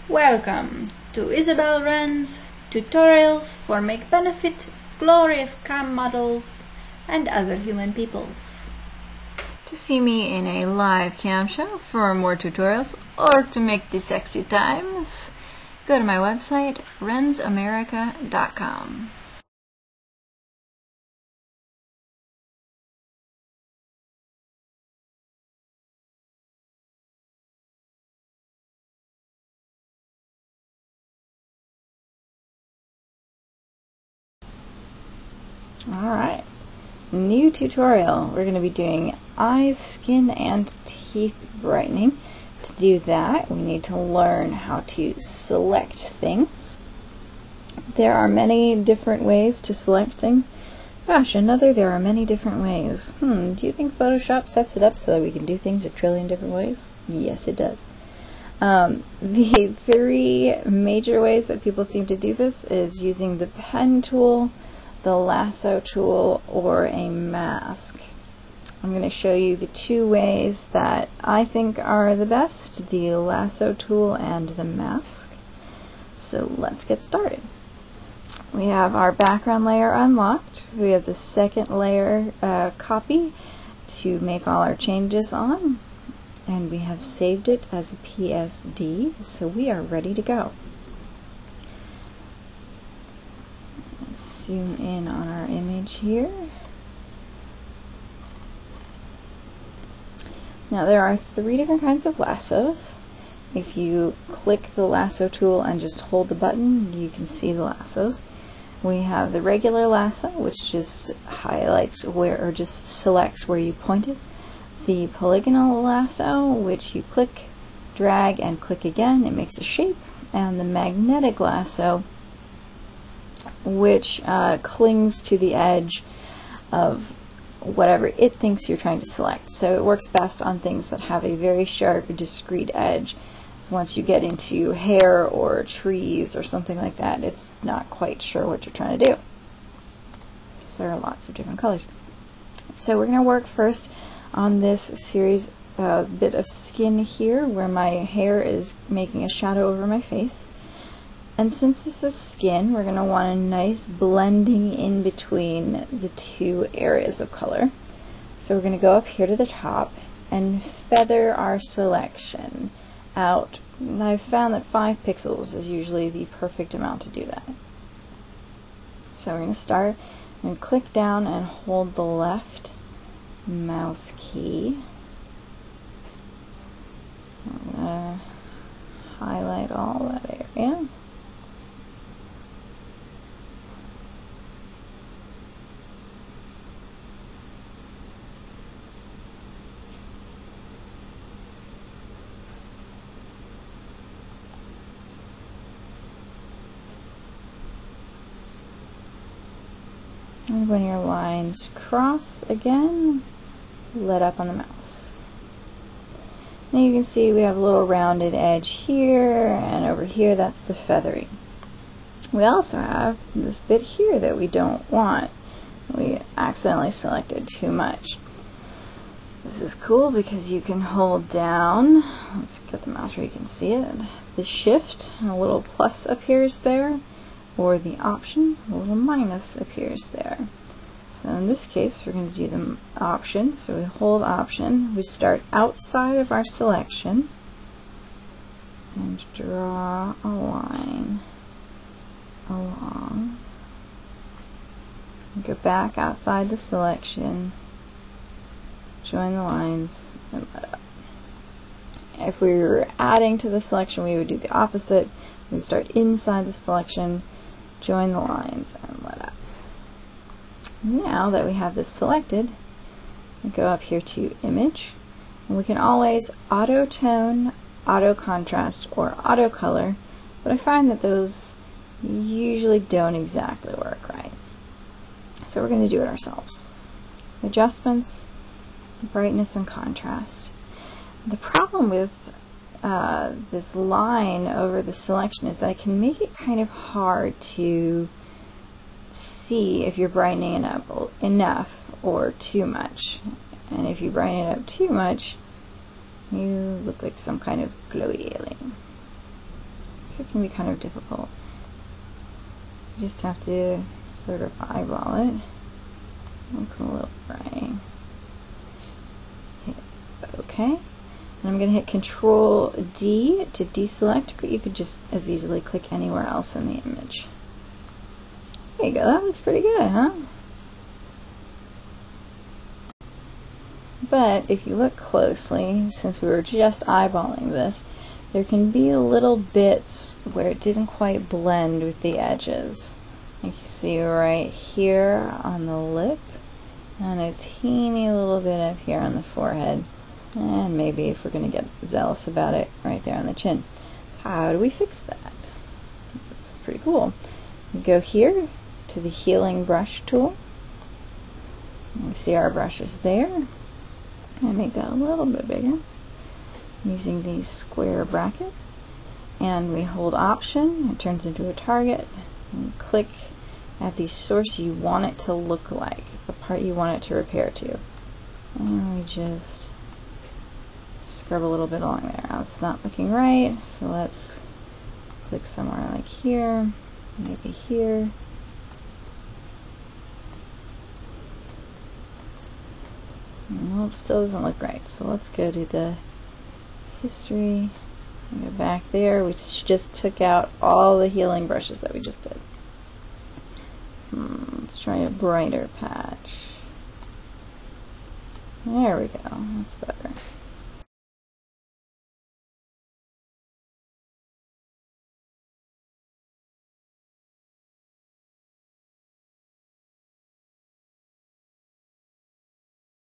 Welcome to Isabel Wren's tutorials for make benefit, glorious cam models, and other human peoples. To see me in a live cam show for more tutorials or to make the sexy times, go to my website, wrensamerica.com. Alright, new tutorial. We're going to be doing eyes, skin, and teeth brightening. To do that, we need to learn how to select things. There are many different ways to select things. There are many different ways. Do you think Photoshop sets it up so that we can do things a trillion different ways? Yes, it does. The three major ways that people seem to do this is using the pen tool, the lasso tool, or a mask. I'm going to show you the two ways that I think are the best, the lasso tool and the mask. So let's get started. We have our background layer unlocked. We have the second layer copy to make all our changes on, and we have saved it as a PSD, so we are ready to go. Zoom in on our image here. Now there are three different kinds of lassos. If you click the lasso tool and just hold the button, you can see the lassos. We have the regular lasso, which just highlights where, or just selects where you point it. The polygonal lasso, which you click, drag, and click again, it makes a shape. And the magnetic lasso, which clings to the edge of whatever it thinks you're trying to select. So it works best on things that have a very sharp, discrete edge. So once you get into hair or trees or something like that, it's not quite sure what you're trying to do, because there are lots of different colors. So we're going to work first on this series bit of skin here, where my hair is making a shadow over my face. And since this is skin, we're going to want a nice blending in between the two areas of color. So we're going to go up here to the top and feather our selection out. And I've found that 5 pixels is usually the perfect amount to do that. So we're going to start and click down and hold the left mouse key. I'm going to highlight all that area. And when your lines cross again, let up on the mouse. Now you can see we have a little rounded edge here, and over here that's the feathering. We also have this bit here that we don't want. We accidentally selected too much. This is cool because you can hold down, let's get the mouse where you can see it, the shift, and a little plus appears there, or the option, a little minus appears there. So in this case, we're going to do the option. So we hold option, we start outside of our selection, and draw a line along. Go back outside the selection, join the lines, and let up. If we were adding to the selection, we would do the opposite. We would start inside the selection, join the lines, and let up. Now that we have this selected, we go up here to image, and we can always auto tone, auto contrast, or auto color, but I find that those usually don't exactly work right. So we're going to do it ourselves. Adjustments, brightness, and contrast. The problem with this line over the selection is that it can make it kind of hard to see if you're brightening it up enough or too much. And if you brighten it up too much, you look like some kind of glowy alien. So it can be kind of difficult. You just have to sort of eyeball it. Looks a little bright. Hit OK. And I'm going to hit Control D to deselect, but you could just as easily click anywhere else in the image. There you go. That looks pretty good, huh? But if you look closely, since we were just eyeballing this, there can be little bits where it didn't quite blend with the edges. You can see right here on the lip, and a teeny little bit up here on the forehead, and maybe if we're going to get zealous about it, right there on the chin. So how do we fix that? It's pretty cool. We go here to the healing brush tool. We see our brushes there. And make that a little bit bigger using these square brackets, and we hold Option, it turns into a target, and click at the source you want it to look like, the part you want it to repair to, and we just scrub a little bit along there. Now it's not looking right, so let's click somewhere like here, maybe here. Nope, still doesn't look right. So let's go to the history and go back there. We just took out all the healing brushes that we just did. Let's try a brighter patch. There we go. That's better.